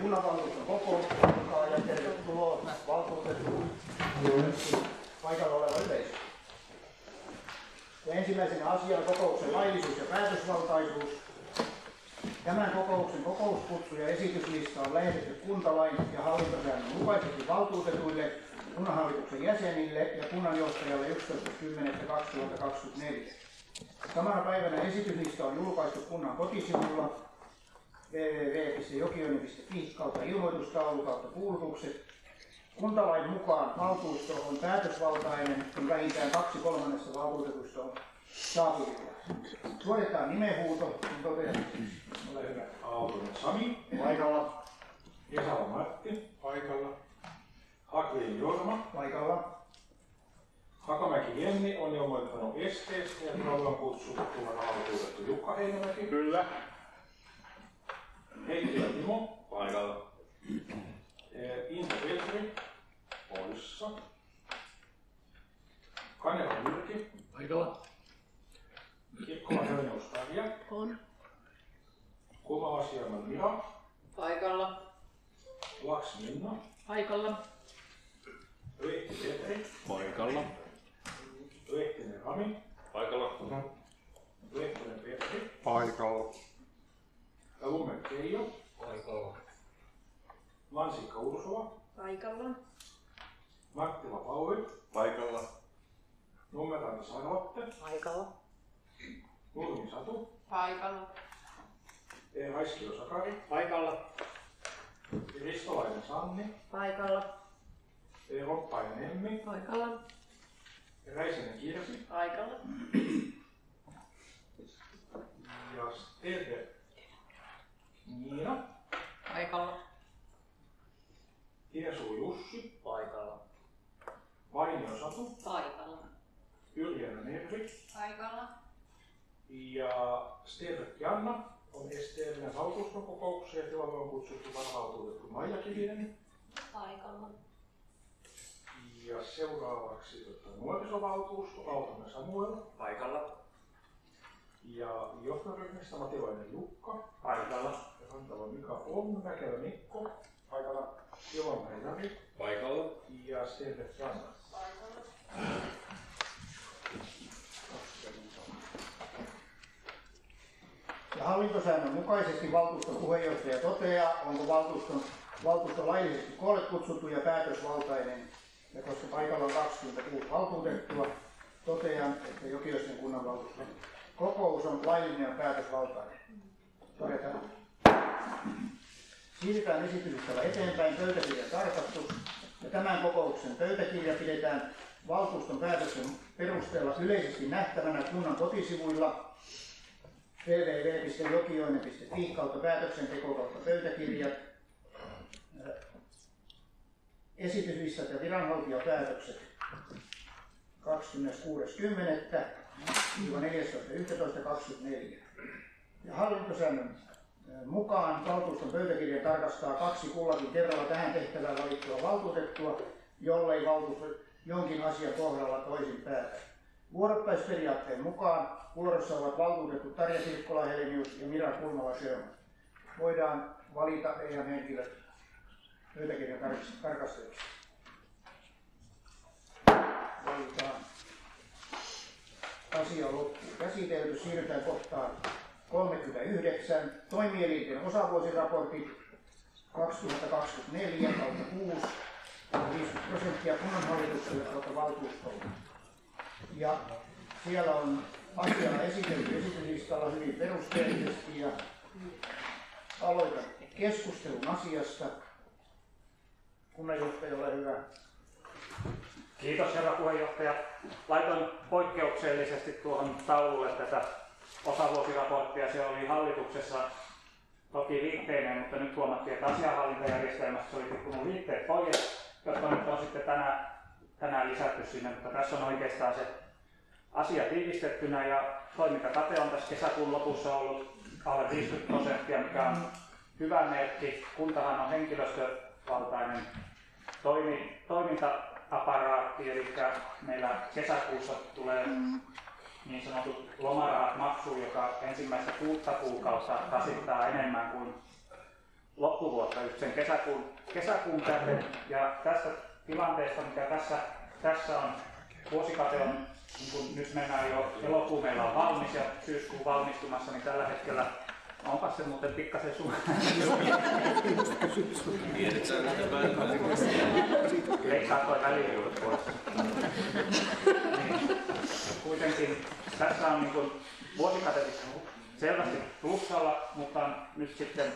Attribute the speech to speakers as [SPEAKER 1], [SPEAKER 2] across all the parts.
[SPEAKER 1] kunnanvaltuuston kokous ja tervetuloa valtuutettuun paikalla oleva yleisö. Ensimmäisenä asiana kokouksen laillisuus ja päätösvaltaisuus. Tämän kokouksen kokouskutsu ja esityslista on lähetetty kuntalain ja hallintosäännön mukaisesti valtuutetuille, kunnanhallituksen jäsenille ja kunnanjohtajalle 11.10.2024. Samana päivänä esityslista on julkaistu kunnan kotisivulla www.jokioinen.fi/ilmoitustaulu/kuulutukset. Kuntalain mukaan valtuusto on päätösvaltainen, kun vähintään 2/3 valtuutetusta on saapuvilla. Suoritetaan nimenhuuto, kun totean. Ole hyvä.
[SPEAKER 2] Aaltonen Sami.
[SPEAKER 1] Paikalla.
[SPEAKER 2] Kesala Matti. Paikalla. Haklin Jorma.
[SPEAKER 1] Paikalla.
[SPEAKER 2] Hakamäki Jenni on ilmoittanut esteestä ja haluan kutsua kunnanvaltuutettu Jukka Heinomäki.
[SPEAKER 3] Kyllä.
[SPEAKER 2] Heikkilä Timo.
[SPEAKER 3] Paikalla.
[SPEAKER 2] Inta Petri. Poissa. Kanela Jyrki.
[SPEAKER 3] Paikalla.
[SPEAKER 2] Kirkkola Höneus Tarja.
[SPEAKER 4] On.
[SPEAKER 2] Kuva-Asiaman Mira.
[SPEAKER 4] Paikalla.
[SPEAKER 2] Laks Minna.
[SPEAKER 4] Paikalla.
[SPEAKER 2] Lehti Petri.
[SPEAKER 3] Paikalla.
[SPEAKER 2] Lehtinen Rami.
[SPEAKER 3] Paikalla.
[SPEAKER 2] Lehtonen Petri.
[SPEAKER 3] Paikalla.
[SPEAKER 2] Lumen Keijo.
[SPEAKER 3] Paikalla.
[SPEAKER 2] Mansikka Ursula.
[SPEAKER 4] Paikalla.
[SPEAKER 2] Mattila Pauli.
[SPEAKER 3] Paikalla.
[SPEAKER 2] Nummeranta Sarvatte.
[SPEAKER 4] Paikalla.
[SPEAKER 2] Nurmi Satu.
[SPEAKER 4] Paikalla.
[SPEAKER 2] Raiskio Sakari.
[SPEAKER 4] Paikalla.
[SPEAKER 2] Ristolainen Sanni.
[SPEAKER 4] Paikalla.
[SPEAKER 2] Roppainen Emmi.
[SPEAKER 4] Paikalla.
[SPEAKER 2] Räisinen Kirsi.
[SPEAKER 4] Paikalla.
[SPEAKER 2] Ja Terve Niina.
[SPEAKER 4] Paikalla.
[SPEAKER 2] Hiesu Jussi.
[SPEAKER 4] Paikalla.
[SPEAKER 2] Vainio Satu.
[SPEAKER 4] Paikalla.
[SPEAKER 2] Yrjänä Ervi.
[SPEAKER 4] Paikalla.
[SPEAKER 2] Ja Stefan Janna on esteellinen valtuuston kokoukseen ja tilalle on kutsuttu varavaltuutettu Maija Kivinen.
[SPEAKER 4] Paikalla.
[SPEAKER 2] Ja seuraavaksi nuorisovaltuusto Aaltonen Samuel.
[SPEAKER 3] Paikalla.
[SPEAKER 2] Ja johtoryhmistä Matilainen Jukka.
[SPEAKER 3] Paikalla.
[SPEAKER 2] Rantala Mika on. Mäkelä Mikko. Paikalla. Ilonpäin Jari.
[SPEAKER 3] Paikalla.
[SPEAKER 2] Ja Stefan Janna.
[SPEAKER 4] Paikalla.
[SPEAKER 1] Ja hallintosäännön mukaisesti valtuuston puheenjohtaja toteaa, onko valtuusto laillisesti koolle kutsuttu ja päätösvaltainen. Ja koska paikalla on 26 valtuutettua, totean, että Jokioisten kunnanvaltuuston kokous on laillinen ja päätösvaltainen. Todetaan. Siirrytään esityksellä eteenpäin pöytäkirjan tarkastus. Ja tämän kokouksen pöytäkirja pidetään valtuuston päätöksen perusteella yleisesti nähtävänä kunnan kotisivuilla www.jokioinen.fi/päätöksenteko/pöytäkirjat, esityslistat ja viranhaltijapäätökset 26.10.–14.11.24. Ja hallintosäännön mukaan valtuuston pöytäkirjan tarkastaa 2 kullakin kerralla tähän tehtävään valittua valtuutettua, jollei valtuusto jonkin asian kohdalla toisin päätä. Vuorottaisperiaatteen mukaan vuorossa ovat valtuutettu Tarja Sirkkola-Helenius ja Mira Kulmala-Sjöman. Voidaan valita heidän henkilöt pöytäkirjan tarkastajiksi. Valitaan. Asia on loppuun käsitelty. Siirrytään kohtaan 39. Toimielinten osavuosiraportit 2024/6. 50% kunnanhallitukselle kautta valtuustolle. Ja siellä on asiaa esitelty esityslistalla hyvin perusteellisesti ja aloitan keskustelun asiasta. Kunnanjohtaja, ole hyvä.
[SPEAKER 5] Kiitos herra puheenjohtaja. Laitoin poikkeuksellisesti tuohon taululle tätä osavuosiraporttia. Se oli hallituksessa toki liitteineen, mutta nyt huomattiin, että asianhallintajärjestelmässä se oli tippunut liitteet pois, jotka nyt on sitten tänään lisätty sinne. Mutta tässä on oikeastaan se asia tiivistettynä ja toimintakate on tässä kesäkuun lopussa ollut alle 50%, mikä on hyvä merkki. Kuntahan on henkilöstövaltainen toiminta-aparaatti, eli meillä kesäkuussa tulee niin sanotut lomarahat maksuun, joka ensimmäistä 6 kuukautta rasittaa enemmän kuin loppuvuotta just sen kesäkuun tähden. Ja tästä tilanteesta, mikä tässä on, vuosikate on, niin kun nyt mennään jo, elokuu meillä on valmis ja syyskuun valmistumassa, niin tällä hetkellä, onpas se muuten pikkasen sun. Leikkaa toi välijuudet pois. Niin, kuitenkin tässä on niin kun vuosikate selvästi plussalla, mutta nyt sitten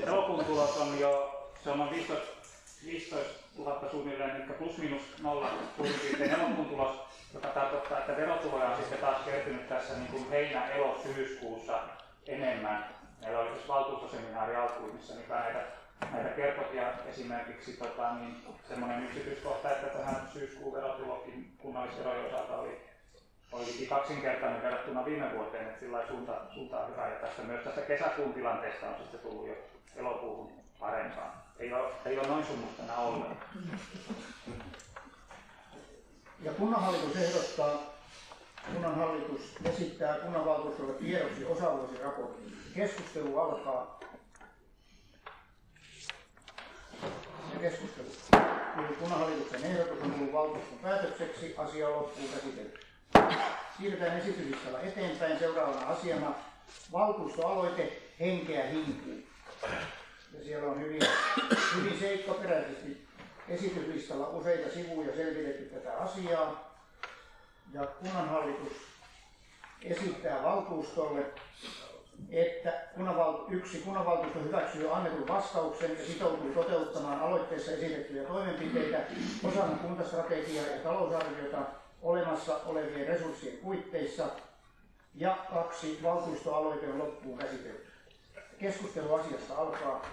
[SPEAKER 5] elokuun tulos on jo, se on 15 000 suunnilleen, eli plus minus nolla suurin piirtein elokuun tulos, joka tarkoittaa, että verotuloja on sitten taas kertynyt tässä niin kuin syyskuussa enemmän. Meillä oli siis valtuustoseminaari alkuun, missä näitä kertoi ja esimerkiksi semmoinen yksityiskohta, että tähän syyskuun verotulokin kunnallisverojen osalta oli kaksinkertainen verrattuna viime vuoteen, että sillä suunta on hyvä. Ja tästä kesäkuun tilanteesta on sitten tullut jo elokuuhun parempaa. Ei ole noin summustana ollenkaan.
[SPEAKER 1] Ja kunnanhallitus esittää kunnanvaltuustolle tiedoksi osavuosiraportin. Keskustelu alkaa. Ja keskustelu. Kunnanhallituksen ehdotus on tullut valtuuston päätökseksi. Asia on loppuun käsitelty. Siirrytään esityslistalla eteenpäin. Seuraavana asiana valtuustoaloite Henkeä hinkuun. Ja siellä on hyvin seikkaperäisesti esityslistalla useita sivuja selvitetty tätä asiaa. Ja kunnanhallitus esittää valtuustolle, että kunnanvaltuusto hyväksyy annetun vastauksen ja sitoutuu toteuttamaan aloitteessa esitettyjä toimenpiteitä osana kuntastrategiaa ja talousarviota olemassa olevien resurssien puitteissa. Ja 2. Valtuustoaloite on loppuun käsitelty. Keskustelu asiasta alkaa.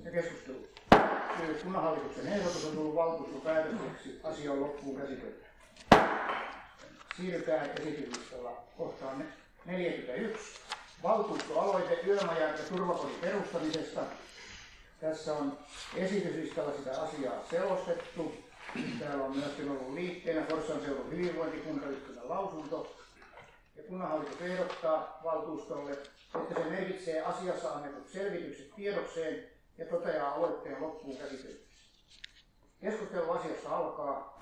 [SPEAKER 1] Ja keskustelu. Kunnanhallituksen ehdotus on tullut valtuuston päätökseksi. Asia on loppuun käsitelty. Siirrytään esityslistalla kohtaan 41. Valtuustoaloite yömajan ja turvakodin perustamisesta. Tässä on esityslistalla sitä asiaa selostettu. Täällä on myöskin ollut liitteenä Forssan seudun hyvinvointikuntayhtymän lausunto. Ja kunnanhallitus ehdottaa valtuustolle, että se merkitsee asiassa annetut selvitykset tiedokseen ja toteaa aloitteen loppuun käsitelty. Keskustelu asiassa alkaa.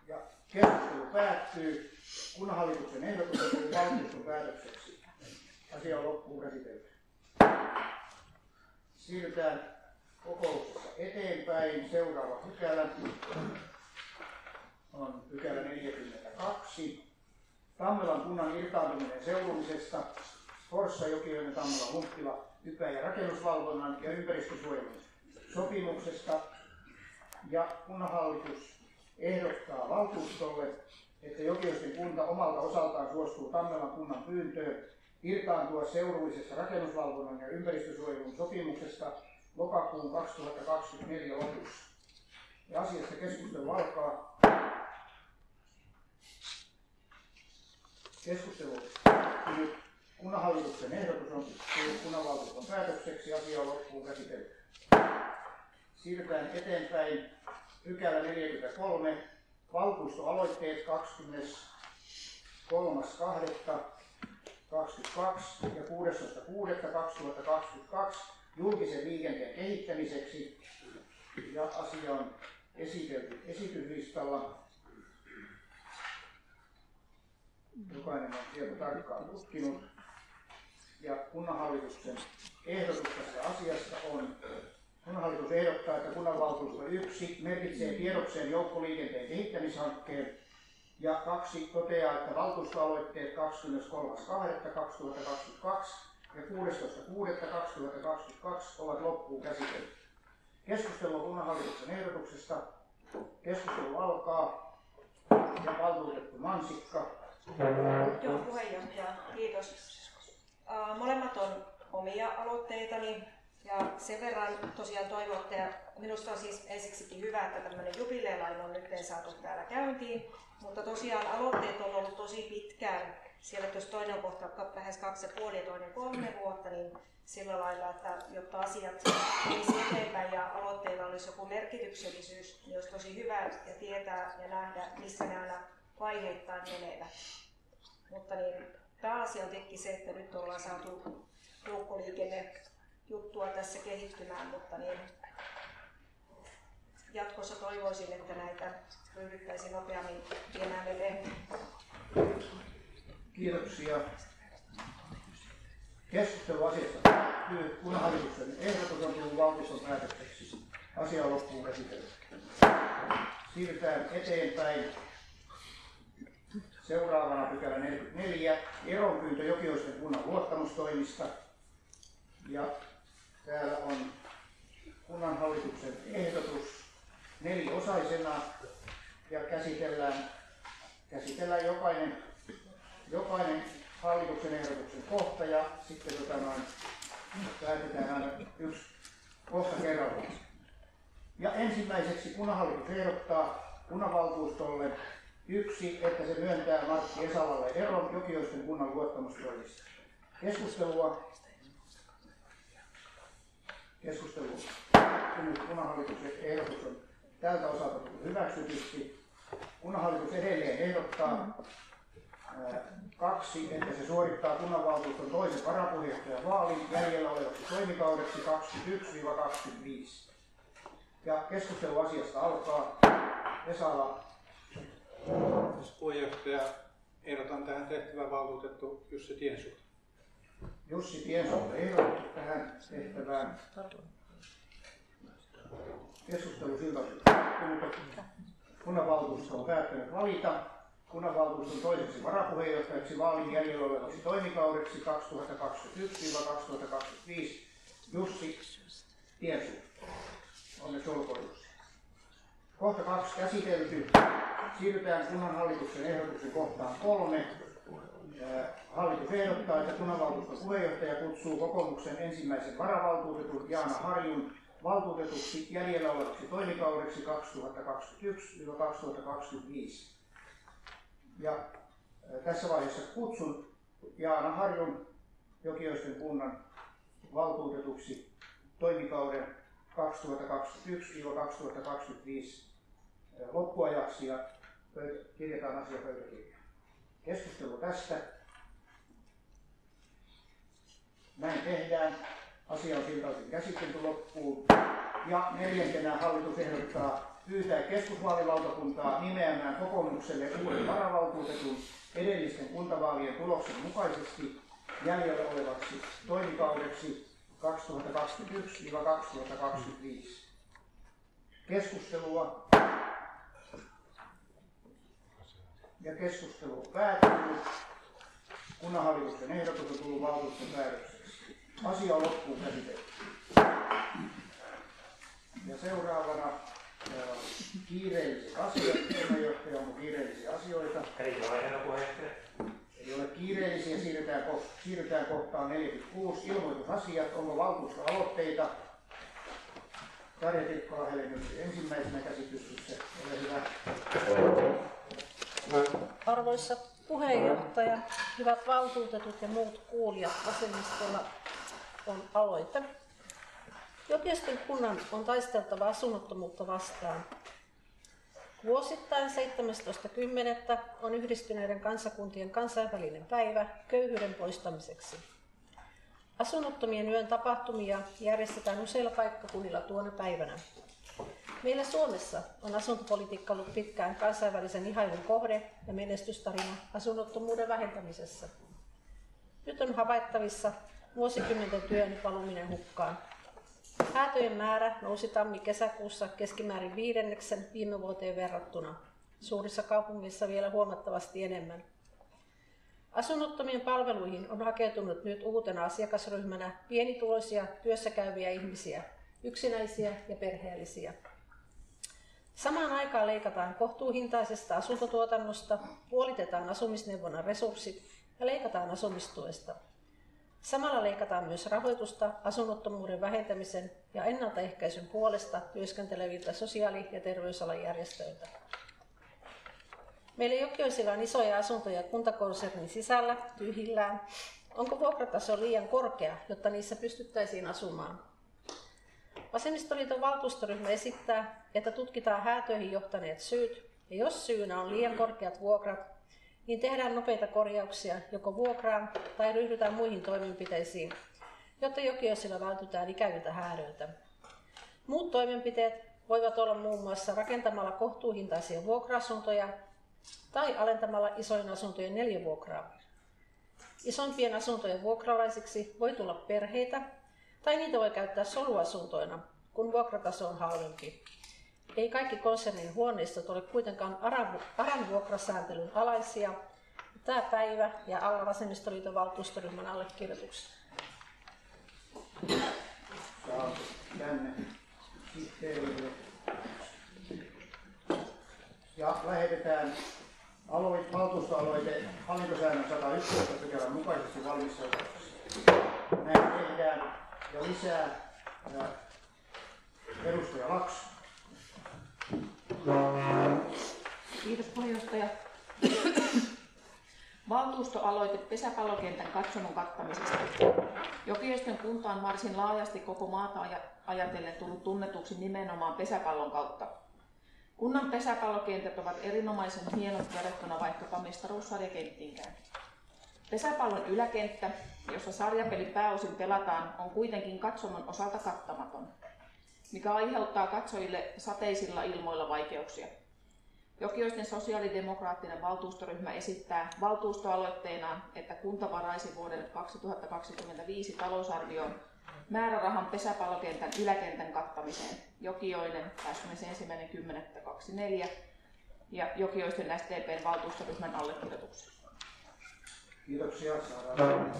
[SPEAKER 1] Ja keskustelu päättyy. Kunnanhallituksen ehdotus on tullut valtuuston päätökseksi. Asia on loppuun käsitelty. Siirrytään kokouksessa eteenpäin. Seuraava pykälä on pykälä 42. Tammelan kunnan irtaantuminen seurumisesta. Forssa, Jokioinen, Tammela, Humppila, Ypä- ja rakennusvalvonnan ja ympäristösuojelun sopimuksesta. Ja kunnanhallitus ehdottaa valtuustolle, että Jokioisten kunta omalta osaltaan suostuu Tammelan kunnan pyyntöön irtaantua seurullisessa rakennusvalvonnan ja ympäristösuojelun sopimuksesta lokakuun 2024 lopussa. Ja asiasta keskustelu alkaa. Keskustelu nyt. Kunnanhallituksen ehdotus on tullut kunnanvaltuuston päätökseksi. Asia on loppuun käsitelty. Siirrytään eteenpäin. Pykälä 43. Valtuustoaloitteet 23.2.22 ja 16.6.2022 julkisen liikenteen kehittämiseksi. Ja asia on esitelty esityslistalla. Jokainen on sieltä tarkkaan tutkinut. Ja kunnanhallituksen ehdotus tästä asiasta on, kunnanhallitus ehdottaa, että kunnanvaltuusto 1 merkitsee tiedokseen joukkoliikenteen kehittämishankkeen ja 2 toteaa, että valtuustoaloitteet 23.2.2022 ja 16.6.2022 ovat loppuun käsitelty. Keskustelu on kunnanhallituksen ehdotuksesta. Keskustelu alkaa ja valtuutettu Mansikka.
[SPEAKER 6] Joo, puheenjohtaja, kiitos. Molemmat on omia aloitteitani ja sen verran tosiaan toivotte, ja minusta on siis ensiksikin hyvä, että tämmöinen jubileelainen on nyt saatu täällä käyntiin, mutta tosiaan aloitteet on ollut tosi pitkään. Siellä jos toinen on kohta lähes 2,5 ja toinen 3 vuotta, niin sillä lailla, että jotta asiat menisi eteenpäin ja aloitteilla olisi joku merkityksellisyys, niin olisi tosi hyvä ja tietää ja nähdä, missä ne aina vaiheittain menevät. Mutta niin, pääasia on tietenkin se, että nyt ollaan saatu joukkoliikennejuttua tässä kehittymään, mutta niin jatkossa toivoisin, että näitä ryhdyttäisiin nopeammin viemään eteenpäin.
[SPEAKER 1] Kiitoksia. Keskustelu asiasta päättyy. Kunnanhallituksen ehdotus on tullut valtuuston päätökseksi. Asia on loppuun käsitelty. Siirrytään eteenpäin. Seuraavana pykälä 44. Eronpyyntö Jokioisten kunnan luottamustoimista. Ja täällä on kunnanhallituksen ehdotus 4-osaisena ja käsitellään jokainen hallituksen ehdotuksen kohta ja sitten päätetään aina yksi kohta kerrallaan. Ja ensimmäiseksi kunnanhallitus ehdottaa kunnanvaltuustolle 1, että se myöntää Martti Esalalle eron Jokioisten kunnan luottamustoimista. Keskustelua. Kunnanhallituksen ehdotus on tältä osalta tullut hyväksytysti. Kunnanhallitus edelleen ehdottaa 2, että se suorittaa kunnanvaltuuston toisen varapuheenjohtajan vaalin jäljellä olevaksi toimikaudeksi 21-25. Ja keskustelu asiasta alkaa. Esala.
[SPEAKER 7] Puheenjohtaja, ehdotan tähän tehtävään valtuutettu Jussi Tiensuuta.
[SPEAKER 1] Jussi Tiensuuta ehdotettu tähän tehtävään. Keskustelu siltä osin. Kunnanvaltuusto on päättänyt valita kunnanvaltuuston toiseksi varapuheenjohtajaksi vaalin jäljellä olevaksi toimikaudeksi 2021-2025 Jussi Tiensuuta. Onneksi olkoon Jussi. Kohta 2 käsitelty. Siirrytään kunnanhallituksen ehdotuksen kohtaan 3. Hallitus ehdottaa, että kunnanvaltuuston puheenjohtaja kutsuu kokoomuksen ensimmäisen varavaltuutetun Jaana Harjun valtuutetuksi jäljellä olevaksi toimikaudeksi 2021-2025. Ja tässä vaiheessa kutsun Jaana Harjun Jokioisten kunnan valtuutetuksi toimikauden 2021-2025 loppuajaksi ja kirjataan asia pöytäkirjaan. Keskustelu tästä. Näin tehdään. Asia on siltä osin käsitelty loppuun. Ja 4. hallitus ehdottaa pyytää keskusvaalilautakuntaa nimeämään kokoomukselle uuden varavaltuutetun edellisten kuntavaalien tuloksen mukaisesti jäljellä olevaksi toimikaudeksi 2021-2025. Keskustelua. Ja keskustelu päättyy. Kunnanhallituksen ehdotus on tullut valtuuston päätökseksi. Asia on loppuun käsitelty. Ja seuraavana kiireellisiä asioita. Puheenjohtaja, onko kiireellisiä asioita?
[SPEAKER 5] Ei ole, herra puheenjohtaja.
[SPEAKER 1] Ei ole kiireellisiä. Siirrytään kohtaan 46. Ilmoitusasiat. Onko valtuustoaloitteita? Tarja Tikkola Helmi ensimmäisenä käsittelyssä. Ole hyvä.
[SPEAKER 8] Arvoisa puheenjohtaja, hyvät valtuutetut ja muut kuulijat, vasemmistolla on aloite. Jokioisten kunnan on taisteltava asunnottomuutta vastaan. Vuosittain 17.10. on Yhdistyneiden kansakuntien kansainvälinen päivä köyhyyden poistamiseksi. Asunnottomien yön tapahtumia järjestetään useilla paikkakunnilla tuona päivänä. Meillä Suomessa on asuntopolitiikka ollut pitkään kansainvälisen ihailun kohde ja menestystarina asunnottomuuden vähentämisessä. Nyt on havaittavissa vuosikymmenten työn valuminen hukkaan. Häätöjen määrä nousi tammi-kesäkuussa keskimäärin 5 viime vuoteen verrattuna. Suurissa kaupungeissa vielä huomattavasti enemmän. Asunnottomien palveluihin on hakeutunut nyt uutena asiakasryhmänä pienituloisia työssäkäyviä ihmisiä, yksinäisiä ja perheellisiä. Samaan aikaan leikataan kohtuuhintaisesta asuntotuotannosta, puolitetaan asumisneuvonnan resurssit ja leikataan asumistuesta. Samalla leikataan myös rahoitusta asunnottomuuden vähentämisen ja ennaltaehkäisyn puolesta työskenteleviltä sosiaali- ja terveysalan järjestöiltä. Meillä Jokioisilla on isoja asuntoja kuntakonsernin sisällä tyhjillään. Onko vuokrataso liian korkea, jotta niissä pystyttäisiin asumaan? Vasemmistoliiton valtuustoryhmä esittää, että tutkitaan häätöihin johtaneet syyt, ja jos syynä on liian korkeat vuokrat, niin tehdään nopeita korjauksia joko vuokraan tai ryhdytään muihin toimenpiteisiin, jotta Jokioisilla vältytään ikäviltä häädöiltä. Muut toimenpiteet voivat olla muun muassa rakentamalla kohtuuhintaisia vuokra-asuntoja tai alentamalla isojen asuntojen neliövuokraa. Isompien asuntojen vuokralaisiksi voi tulla perheitä tai niitä voi käyttää soluasuntoina, kun vuokrataso on halvempi. Ei kaikki konsernin huoneistot ole kuitenkaan ARAn vuokrasääntelyn alaisia. Tämä päivä ja alla Vasemmistoliiton valtuustoryhmän allekirjoitukset.
[SPEAKER 1] Saatu tänne sihteerille. Ja lähetetään valtuustoaloite hallintosäännön 111 pykälän mukaisesti valmisteltavaksi. Näin tehdään ja lisää. Ja edustaja Laakso.
[SPEAKER 9] Kiitos puheenjohtaja. Valtuustoaloite pesäpallokentän katsomon kattamisesta. Jokioisten kunta on varsin laajasti koko maata ajatellen tullut tunnetuksi nimenomaan pesäpallon kautta. Kunnan pesäpallokentät ovat erinomaisen hienot verrattuna vaikkapa mestaruussarjakenttiinkään. Pesäpallon yläkenttä, jossa sarjapeli pääosin pelataan, on kuitenkin katsomon osalta kattamaton, mikä aiheuttaa katsojille sateisilla ilmoilla vaikeuksia. Jokioisten sosiaalidemokraattinen valtuustoryhmä esittää valtuustoaloitteenaan, että kunta varaisi vuoden 2025 talousarvioon määrärahan pesäpallokentän yläkentän kattamiseen. Jokioinen 21.10.24 ja Jokioisten SDP:n valtuustoryhmän allekirjoituksen.
[SPEAKER 1] Kiitoksia. Saadaan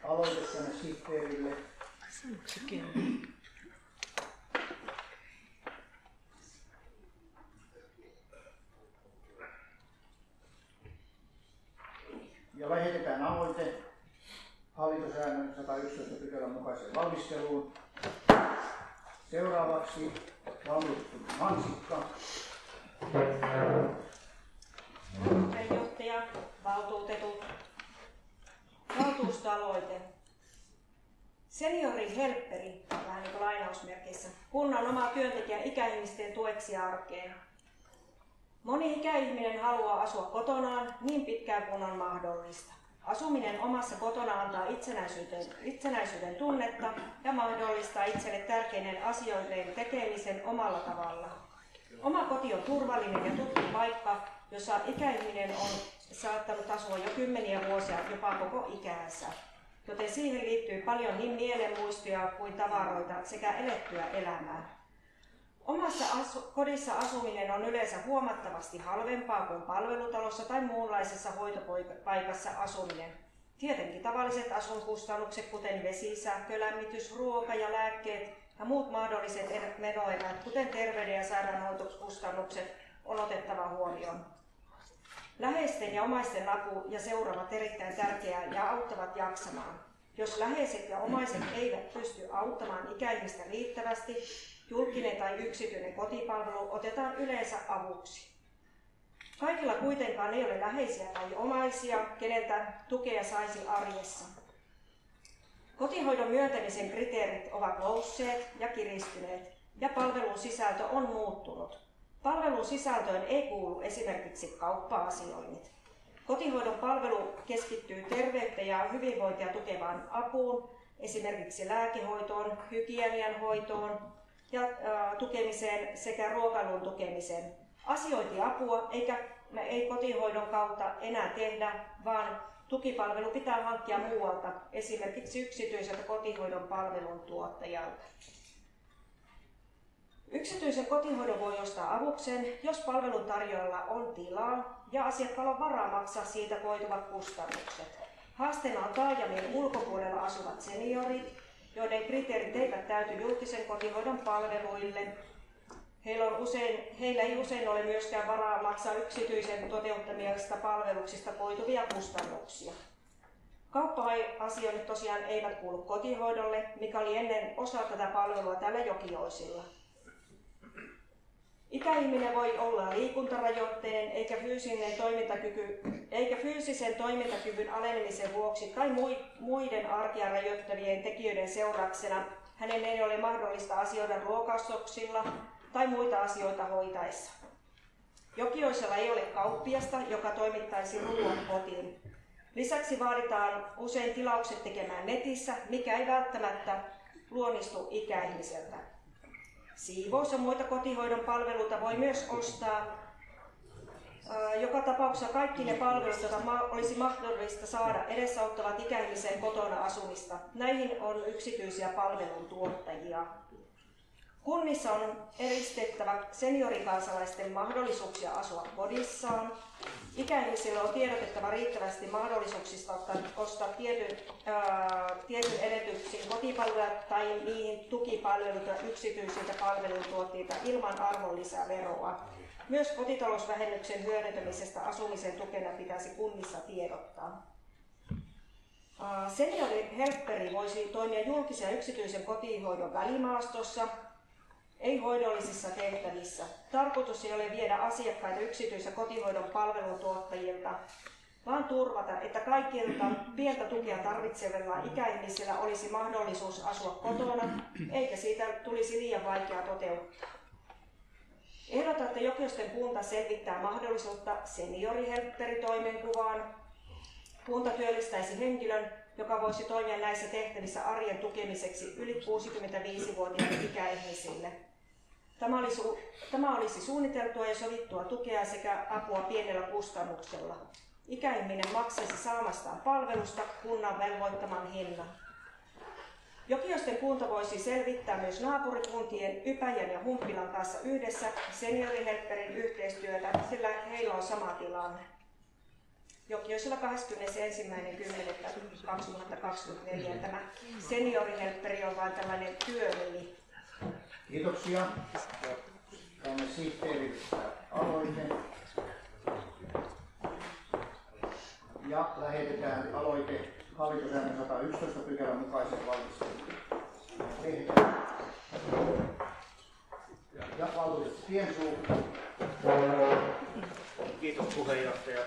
[SPEAKER 1] aloite tänne sihteerille. Ja lähetetään aloite hallintosäännön 111 pykälän mukaiseen valmisteluun. Seuraavaksi valtuutettu Mansikka.
[SPEAKER 6] Puheenjohtaja, valtuutetut, valtuustoaloite. Seniorihelpperi, vähän niin kuin lainausmerkeissä, kunnan oma työntekijä ikäihmisten tueksi arkeen. Moni ikäihminen haluaa asua kotonaan niin pitkään kuin on mahdollista. Asuminen omassa kotona antaa itsenäisyyden tunnetta ja mahdollistaa itselle tärkeiden asioiden tekemisen omalla tavalla. Oma koti on turvallinen ja tuttu paikka, jossa ikäihminen on saattanut asua jo kymmeniä vuosia, jopa koko ikäänsä. Joten siihen liittyy paljon niin mielenmuistoja kuin tavaroita sekä elettyä elämää. Omassa kodissa asuminen on yleensä huomattavasti halvempaa kuin palvelutalossa tai muunlaisessa hoitopaikassa asuminen. Tietenkin tavalliset asuinkustannukset, kuten vesi, sähkö, lämmitys, ruoka ja lääkkeet ja muut mahdolliset menoerät, kuten terveyden- ja sairaanhoitokustannukset, on otettava huomioon. Läheisten ja omaisten apu ja seura ovat erittäin tärkeää ja auttavat jaksamaan. Jos läheiset ja omaiset eivät pysty auttamaan ikäihmistä riittävästi, julkinen tai yksityinen kotipalvelu otetaan yleensä avuksi. Kaikilla kuitenkaan ei ole läheisiä tai omaisia, keneltä tukea saisi arjessa. Kotihoidon myöntämisen kriteerit ovat nousseet ja kiristyneet, ja palvelun sisältö on muuttunut. Palvelun sisältöön ei kuulu esimerkiksi kauppa-asioinnit. Kotihoidon palvelu keskittyy terveyttä ja hyvinvointia tukevaan apuun, esimerkiksi lääkehoitoon, hygienian hoitoon ja tukemiseen sekä ruokailun tukemiseen. Asiointiapua ei kotihoidon kautta enää tehdä, vaan tukipalvelu pitää hankkia muualta, esimerkiksi yksityiseltä kotihoidon palvelun tuottajalta. Yksityisen kotihoidon voi ostaa avukseen, jos palveluntarjoajalla on tilaa ja asiakkaalla on varaa maksaa siitä koituvat kustannukset. Haasteena on taajamien ulkopuolella asuvat seniorit, joiden kriteerit eivät täyty julkisen kotihoidon palveluille. Heillä ei usein ole myöskään varaa maksaa yksityisen toteuttamista palveluksista koituvia kustannuksia. Kauppa-asioinnit tosiaan eivät kuulu kotihoidolle, mikä oli ennen osa tätä palvelua täällä Jokioisilla. Ikäihminen voi olla liikuntarajoitteinen eikä fyysisen toimintakyvyn alenemisen vuoksi tai muiden arkea rajoittavien tekijöiden seurauksena Hänen ei ole mahdollista asioida ruokaostoksilla tai muita asioita hoitaessa. Jokioisella ei ole kauppiasta, joka toimittaisi ruoan kotiin. Lisäksi vaaditaan usein tilaukset tekemään netissä, mikä ei välttämättä luonnistu ikäihmiseltä. Siivous ja muita kotihoidon palveluita voi myös ostaa. Joka tapauksessa kaikki ne palvelut, joita olisi mahdollista saada, edesauttavat ikäihmisen kotona asumista. Näihin on yksityisiä palveluntuottajia. Kunnissa on edistettävä seniorikansalaisten mahdollisuuksia asua kodissaan. Ikäihmisille on tiedotettava riittävästi mahdollisuuksista ostaa tietyn edellytyksin kotipalveluja tai niihin tukipalveluita yksityisiltä palveluntuottajilta ilman arvonlisäveroa. Myös kotitalousvähennyksen hyödyntämisestä asumisen tukena pitäisi kunnissa tiedottaa. Seniorihelpperi voisi toimia julkisen ja yksityisen kotihoidon välimaastossa, ei hoidollisissa tehtävissä. Tarkoitus ei ole viedä asiakkaita yksityisen kotihoidon palveluntuottajilta, vaan turvata, että kaikilta pientä tukea tarvitsevilla ikäihmisillä olisi mahdollisuus asua kotona, eikä siitä tulisi liian vaikeaa toteuttaa. Ehdotan, että Jokioisten kunta selvittää mahdollisuutta seniorihelpperitoimenkuvaan. Kunta työllistäisi henkilön, joka voisi toimia näissä tehtävissä arjen tukemiseksi yli 65-vuotiaille ikäihmisille. Tämä olisi suunniteltua ja sovittua tukea sekä apua pienellä kustannuksella. Ikäihminen maksaisi saamastaan palvelusta kunnan velvoittaman hinnan. Jokioisten kunta voisi selvittää myös naapurikuntien Ypäjän ja Humppilan kanssa yhdessä seniorihelpperin yhteistyötä, sillä heillä on sama tilanne. Jokioisella 21.10.2024 tämä seniorihelpperi on vain tällainen työnimi.
[SPEAKER 1] Kiitoksia. Käymme sihteeristä aloite. Ja lähetetään aloite hallitussäännön 111 pykälän mukaisen valmisteluun. Ja valtuutettu Piensuu.
[SPEAKER 5] Kiitos puheenjohtaja.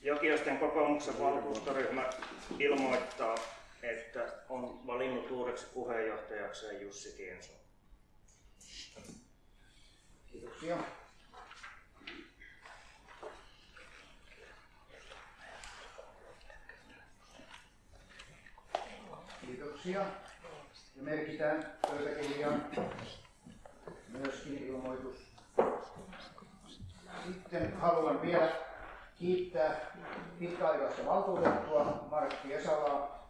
[SPEAKER 5] Jokioisten kokoomuksen valtuustoryhmä ilmoittaa, että on valinnut uudeksi puheenjohtajakseen Jussi Tiensuu.
[SPEAKER 1] Kiitoksia. Kiitoksia. Ja merkitään pöytäkirjaan myöskin ilmoitus. Sitten haluan vielä kiittää pitkäaikaista valtuutettua Martti Esalaa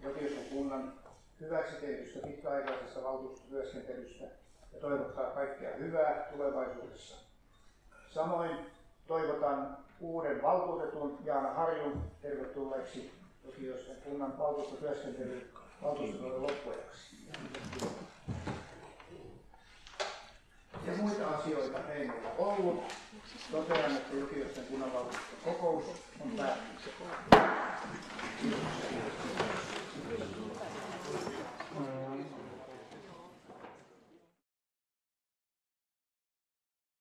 [SPEAKER 1] Jokioisten kunnan hyväksi tehdystä pitkäaikaisesta valtuustotyöskentelystä ja toivottaa kaikkea hyvää tulevaisuudessa. Samoin toivotan uuden valtuutetun Jaana Harjun tervetulleeksi Jokioisten kunnan valtuustotyöskentelyyn valtuustokauden loppuajaksi. Ja muita asioita ei meillä ollut. Totean, että Jokioisten kunnanvaltuuston kokous on päättynyt.